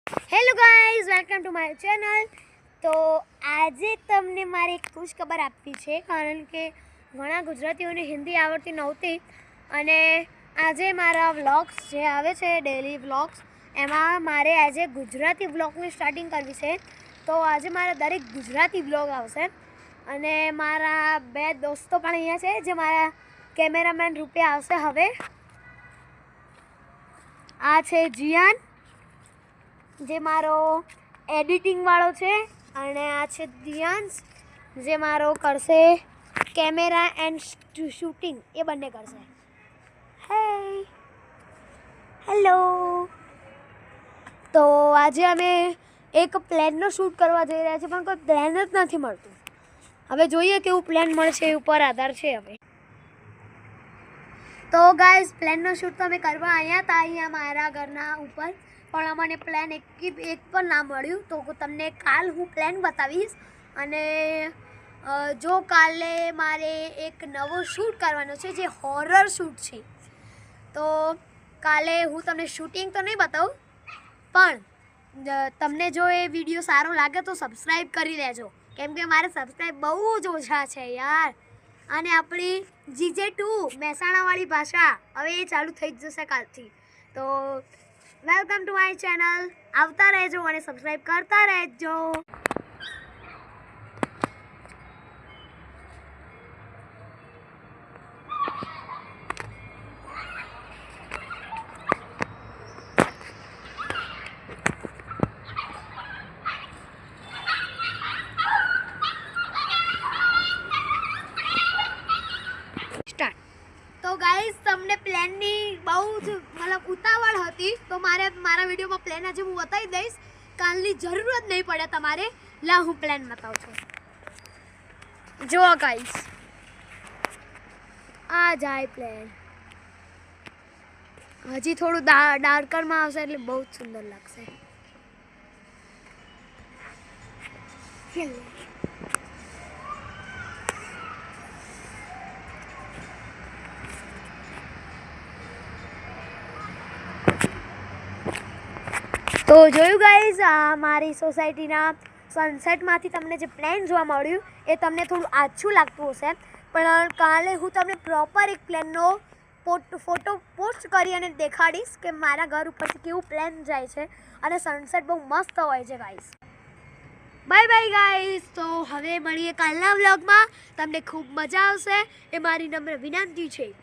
Hello guys, welcome to my channel. તો આજે તમને મારી એક ખુશ ખબર આપવી છે, કારણ કે ઘણા ગુજરાતીઓને હિન્દી આવડતી નહોતી અને આજે મારા વ્લોગ્સ જે આવે છે ડેલી વ્લોગ્સ, એમાં મારે આજે ગુજરાતી વ્લોગની સ્ટાર્ટિંગ કરવી છે. તો આજે મારા દરેક ગુજરાતી વ્લોગ આવશે અને મારા બે દોસ્તો પણ અહીંયા છે જે મારા કેમેરામેન રૂપે આવશે. હવે આ છે જીયાન, જે મારો એડિટિંગ વાળો છે, અને આ છે દિયાંશ, જે મારો કરશે કેમેરા એન્ડ શૂટિંગ, એ બંને કરશે. હેલો. તો આજે અમે એક પ્લેનનો શૂટ કરવા જઈ રહ્યા છીએ, પણ કોઈ પ્લેન જ નથી મળતું. હવે જોઈએ કેવું પ્લેન મળશે, એ ઉપર આધાર છે. હવે તો ગાઈઝ, પ્લેનનો શૂટ તો અમે કરવા આવ્યા હતા અહીંયા મારા ઘરના ઉપર, પણ અમને પ્લાન એક પણ ના મળ્યું. તો તમને કાલ હું પ્લાન બતાવીશ. અને જો કાલે મારે એક નવો શૂટ કરવાનો છે જે હોરર શૂટ છે, તો કાલે હું તમને શૂટિંગ તો નહીં બતાવું, પણ તમને જો એ વિડીયો સારો લાગે તો સબસ્ક્રાઈબ કરી લેજો, કેમ કે મારે સબસ્ક્રાઈબ બહુ જ ઓછા છે યાર. અને આપણી GJ2 મહેસાણાવાળી ભાષા હવે એ ચાલુ થઈ જ જશે કાલથી. તો વેલકમ ટુ માય ચેનલ. આવતા રહેજો અને સબસ્ક્રાઈબ કરતા રહેજો. તો ગાઈઝ, તમને પ્લેનની બહુ જ ઉતાવળ હતી, તો મારા વિડીયોમાં પ્લેન આજે હું બતાવી દઈશ. કાલની જરૂરત નહીં પડે તમારે. લા, હું પ્લેન બતાવું છું. જુઓ ગાઈઝ, આ જાય પ્લેન. હજી થોડું ડાર્કરમાં આવશે એટલે બહુ જ સુંદર લાગશે. તો જોયું ગાઈઝ, આ મારી સોસાયટીના સનસેટમાંથી તમને જે પ્લેન જોવા મળ્યું એ તમને થોડું આછું લાગતું હશે, પણ કાલે હું તમને પ્રોપર એક પ્લેનનો ફોટો પોસ્ટ કરી અને દેખાડીશ કે મારા ઘર ઉપરથી કેવું પ્લેન જાય છે, અને સનસેટ બહુ મસ્ત હોય છે ગાઈઝ. Bye bye guys. તો હવે મળીએ કાલના વ્લોગમાં. તમને ખૂબ મજા આવશે એ મારી નમ્ર વિનંતી છે.